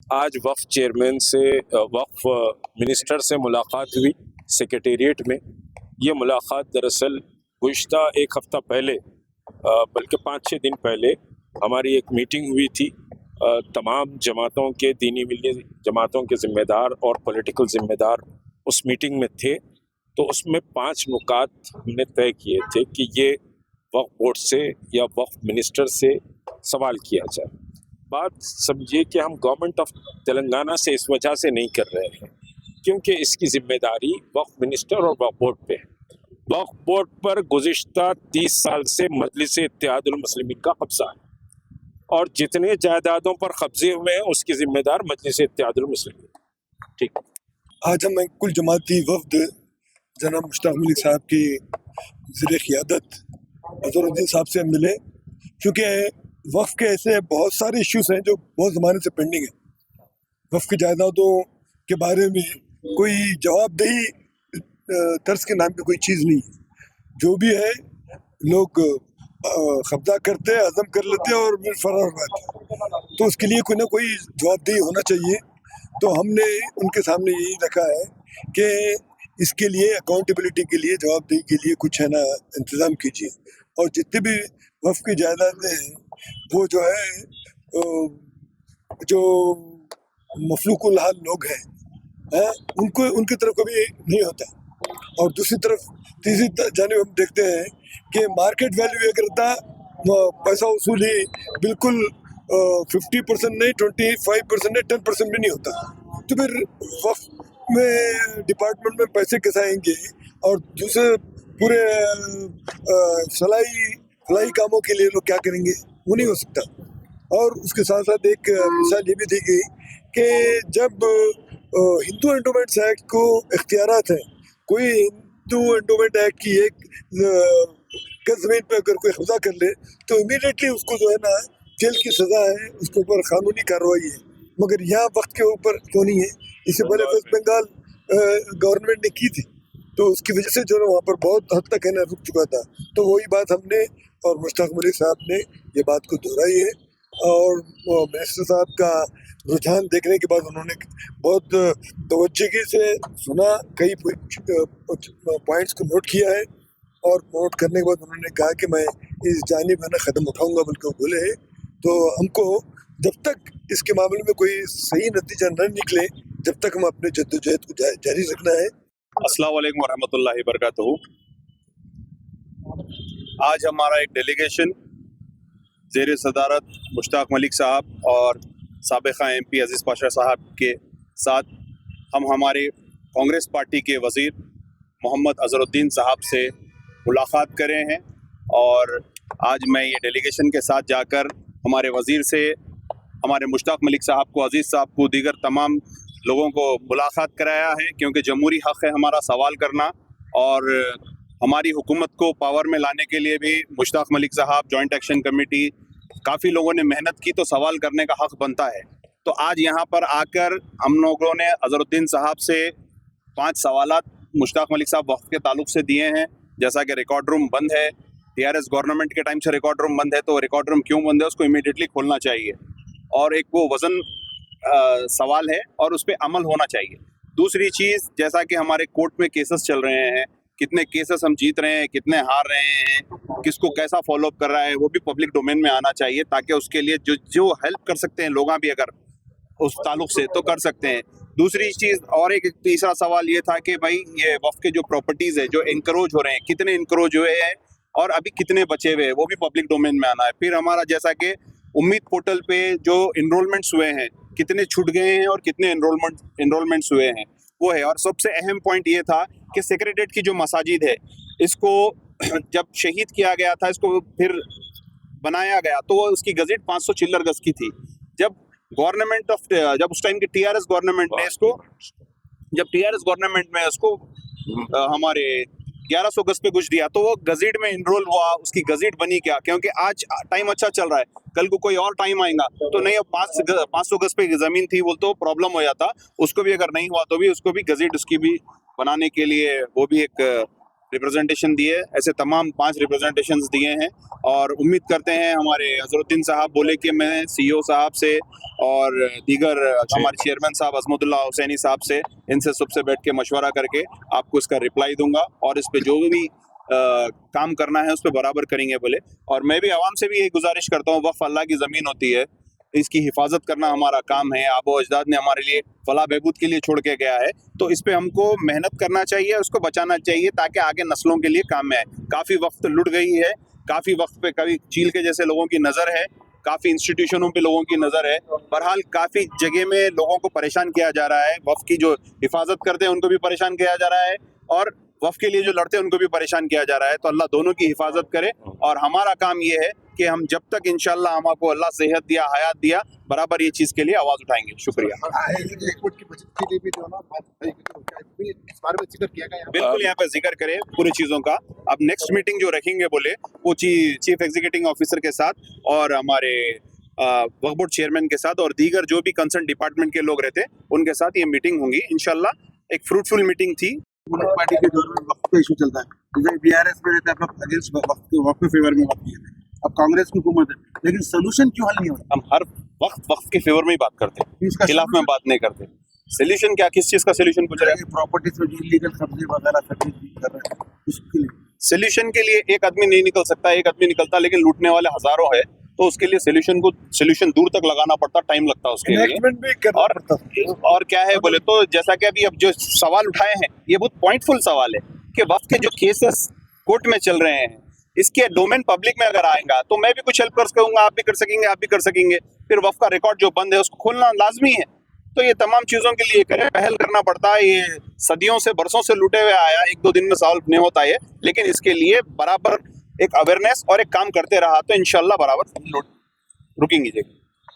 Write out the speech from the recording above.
आज वक्फ चेयरमैन से वक्फ मिनिस्टर से मुलाकात हुई सेक्रेटेरिएट में। ये मुलाकात दरअसल गुज़िश्ता एक हफ़्ता पहले बल्कि 5-6 दिन पहले हमारी एक मीटिंग हुई थी। तमाम जमातों के दीनी मिल्ली जमातों के ज़िम्मेदार और पॉलिटिकल ज़िम्मेदार उस मीटिंग में थे। तो उसमें 5 नुकात हमने तय किए थे कि ये वक्फ बोर्ड से या वक्फ मिनिस्टर से सवाल किया जाए। बात समझिए कि हम गवर्नमेंट ऑफ तेलंगाना से इस वजह से नहीं कर रहे हैं क्योंकि इसकी जिम्मेदारी वक्फ मिनिस्टर और वक्फ बोर्ड पे है। वक्फ बोर्ड पर गुज़िश्ता 30 साल से मजलिस इत्तेहादुल मुस्लिमीन का कब्जा है और जितने जायदादों पर कब्जे हुए हैं उसकी जिम्मेदार मजलिस इत्तेहादुल मुस्लिमीन। ठीक। आज हम कुल जमाती वफ्द जनाब मुश्ताक मलिक साहब की ज़ेर क़ियादत अज़हरुद्दीन साहब से मिले, क्योंकि वक्फ के ऐसे बहुत सारे इश्यूज़ हैं जो बहुत ज़माने से पेंडिंग है। वक्फ की जायदादों के बारे में कोई जवाबदेही तर्ज के नाम पे कोई चीज़ नहीं है। जो भी है लोग कब्जा करते हैं, हज़म कर लेते हैं और फिर फरार हो जाते हैं। तो उसके लिए कोई ना कोई जवाबदेही होना चाहिए। तो हमने उनके सामने यही रखा है कि इसके लिए अकाउंटेबिलिटी के लिए, जवाबदेही के लिए कुछ है ना इंतज़ाम कीजिए। और जितने भी वक्फ की जायदादें हैं वो जो है जो मफलूकुल हाल लोग हैं उनको उनकी तरफ कभी नहीं होता। और दूसरी तरफ तीसरी जानिब हम देखते हैं कि मार्केट वैल्यू एक रहता, पैसा वसूली बिल्कुल 50% नहीं, 25% नहीं, 10% भी नहीं होता। तो फिर वक्फ में डिपार्टमेंट में पैसे कैसे आएंगे और दूसरे पूरे फलाई कामों के लिए लोग क्या करेंगे, वो नहीं हो सकता। और उसके साथ साथ एक मिसाल ये भी दी गई कि जब हिंदू एंडोमेंट्स एक्ट को इख्तियारात हैं, कोई हिंदू एंडोमेंट एक्ट की एक गज ज़मीन पर अगर कोई कब्जा कर ले तो इमीडिएटली उसको जो है ना जेल की सज़ा है, उसके ऊपर कानूनी कार्रवाई है। मगर यहाँ वक्त के ऊपर क्यों नहीं है? इससे पहले वेस्ट बंगाल गवर्नमेंट ने की थी, तो उसकी वजह से जो है वहाँ पर बहुत हद तक है ना रुक चुका था। तो वही बात हमने और मुश्ताक मलिक साहब ने ये बात को दोहराई है। और मिनिस्टर साहब का रुझान देखने के बाद उन्होंने बहुत तवज्जोगी से सुना, कई पॉइंट्स को नोट किया है और नोट करने के बाद उन्होंने कहा कि मैं इस जानिब है ना कदम उठाऊंगा, बल्कि बोले हैं। तो हमको जब तक इसके मामले में कोई सही नतीजा न निकले, जब तक हम अपने जद्दोजहद को जारी रखना है। अस्सलाम वालेकुम वरहमतुल्लाहि वबरकातुहू। आज हमारा एक डेलीगेशन ज़ेर सदारत मुश्ताक मलिक साहब और साबिक़ा MP अज़ीज़ पाशा साहब के साथ हम हमारे कांग्रेस पार्टी के वज़ीर मोहम्मद अज़हरुद्दीन साहब से मुलाकात करे हैं। और आज मैं ये डेलीगेशन के साथ जाकर हमारे वज़ीर से, हमारे मुश्ताक मलिक साहब को, अज़ीज़ साहब को, दीगर तमाम लोगों को मुलाकात कराया है, क्योंकि जमहूरी हक़ है हमारा सवाल करना। और हमारी हुकूमत को पावर में लाने के लिए भी मुश्ताक मलिक साहब, जॉइंट एक्शन कमेटी, काफ़ी लोगों ने मेहनत की, तो सवाल करने का हक़ बनता है। तो आज यहाँ पर आकर हम लोगों ने अज़हरुद्दीन साहब से 5 सवालात मुश्ताक मलिक साहब वक्फ के ताल्लुक़ से दिए हैं। जैसा कि रिकॉर्ड रूम बंद है, TRS गवर्नमेंट के टाइम से रिकॉर्ड रूम बंद है, तो रिकॉर्ड रूम क्यों बंद है उसको इमीडिएटली खोलना चाहिए। और एक वो वज़न सवाल है और उस पर अमल होना चाहिए। दूसरी चीज़, जैसा कि हमारे कोर्ट में केसेस चल रहे हैं, कितने केसेस हम जीत रहे हैं, कितने हार रहे हैं, किसको कैसा फॉलोअप कर रहा है, वो भी पब्लिक डोमेन में आना चाहिए, ताकि उसके लिए जो हेल्प कर सकते हैं लोग भी अगर उस ताल्लुक से तो कर सकते हैं। दूसरी चीज़ और एक तीसरा सवाल ये था कि भाई ये वक्फ के जो प्रॉपर्टीज़ है जो इंक्रोच हो रहे हैं, कितने इंक्रोच हुए हैं और अभी कितने बचे हुए हैं, वो भी पब्लिक डोमेन में आना है। फिर हमारा जैसा कि उम्मीद पोर्टल पे जो इनरोलमेंट्स हुए हैं, कितने छूट गए हैं और कितने इनरोलमेंट्स हुए हैं, वो है। और सबसे अहम पॉइंट ये था कि सेक्रेटेरिएट की जो मसाजिद है, इसको जब शहीद किया गया था, इसको फिर बनाया गया तो उसकी गज़ट 500 चिल्लर गज की थी। जब उस टाइम की TRS गवर्नमेंट ने इसको, जब TRS गवर्नमेंट में उसको हमारे 1100 गज पे कुछ दिया, तो वो गज़ट में इनरोल हुआ, उसकी गज़ट बनी क्या? क्योंकि आज टाइम अच्छा चल रहा है, कल को कोई और टाइम आएगा तो नहीं, 500 गज पे ज़मीन थी वो तो प्रॉब्लम हो जाता, उसको भी अगर नहीं हुआ तो भी उसको भी गज़ट उसकी भी बनाने के लिए वो भी एक रिप्रेजेंटेशन दिए, ऐसे तमाम 5 रिप्रेजेंटेशंस दिए हैं और उम्मीद करते हैं हमारे अजहरुद्दीन साहब बोले कि मैं सीईओ साहब से और दीगर हमारे चेयरमैन साहब अजमतुल्ला हुसैनी साहब से इनसे सबसे बैठ के मशवरा करके आपको इसका रिप्लाई दूंगा और इस पे जो भी काम करना है उस पर बराबर करेंगे बोले। और मैं भी आवाम से भी यही गुजारिश करता हूँ, वक्फ अल्लाह की ज़मीन होती है, इसकी हिफाजत करना हमारा काम है। आबो अजदाद ने हमारे लिए फलाह बहबूद के लिए छोड़ के गया है, तो इस पे हमको मेहनत करना चाहिए, उसको बचाना चाहिए ताकि आगे नस्लों के लिए काम में आए। काफ़ी वक्त लुट गई है, काफ़ी वक्त पे कभी चील के जैसे लोगों की नज़र है, काफ़ी इंस्टीट्यूशनों पे लोगों की नज़र है। बहरहाल काफ़ी जगह में लोगों को परेशान किया जा रहा है, वक्फ की जो हिफाजत करते हैं उनको भी परेशान किया जा रहा है और वक्फ के लिए जो लड़ते हैं उनको भी परेशान किया जा रहा है। तो अल्लाह दोनों की हिफाजत करे और हमारा काम ये है कि हम जब तक इंशाल्लाह हमको अल्लाह सेहत दिया, हयात दिया, बराबर ये चीज़ के लिए आवाज़ उठाएंगे। शुक्रिया। बिल्कुल यहाँ पे जिक्र करें पूरी चीज़ों का। अब नेक्स्ट मीटिंग जो रखेंगे बोले वो चीफ एग्जीक्यूटिव ऑफिसर के साथ और हमारे वक्फ बोर्ड चेयरमैन के साथ और दीगर जो भी कंसर्न डिपार्टमेंट के लोग रहते उनके साथ ये मीटिंग होंगी इंशाल्लाह। एक फ्रूटफुल मीटिंग थी। पार्टी के दौर में वक्त का इशू चलता है, जैसे बीआरएस में रहता है आप अगेंस्ट वक्त के फेवर में बात किए थे, अब कांग्रेस की हुकूमत है, लेकिन सोल्यूशन क्यों हल नहीं होता? हम हर वक्त के फेवर में ही बात करते हैं, खिलाफ में बात नहीं करते। सोल्यूशन क्या, किस चीज़ का सोल्यूशन पूछ रहे हैं? प्रॉपर्टीज में इलीगल कब्जे वगैरह कर रहे हैं, उसके लिए सोल्यूशन के लिए एक आदमी नहीं निकल सकता, एक आदमी निकलता, लेकिन लूटने वाले हजारों है, तो उसके लिए सोल्यूशन दूर तक लगाना पड़ता, टाइम लगता उसके लिए। Enactment भी करना पड़ता। और क्या है बोले तो जैसा कि अभी अब जो सवाल उठाए हैं ये बहुत पॉइंटफुल सवाल है कि वक्त के जो केसेस कोर्ट में चल रहे हैं इसके डोमेन पब्लिक में अगर आएगा तो मैं भी कुछ हेल्प कर सकूंगा, आप भी कर सकेंगे, आप भी कर सकेंगे। फिर वक्त का रिकॉर्ड जो बंद है उसको खोलना लाजमी है। तो ये तमाम चीज़ों के लिए करें, पहल करना पड़ता है। ये सदियों से बरसों से लूटे हुए आया, एक दो दिन में सॉल्व नहीं होता है, लेकिन इसके लिए बराबर एक अवेयरनेस और एक काम करते रहा तो इंशाल्लाह बराबर रुकेंगे।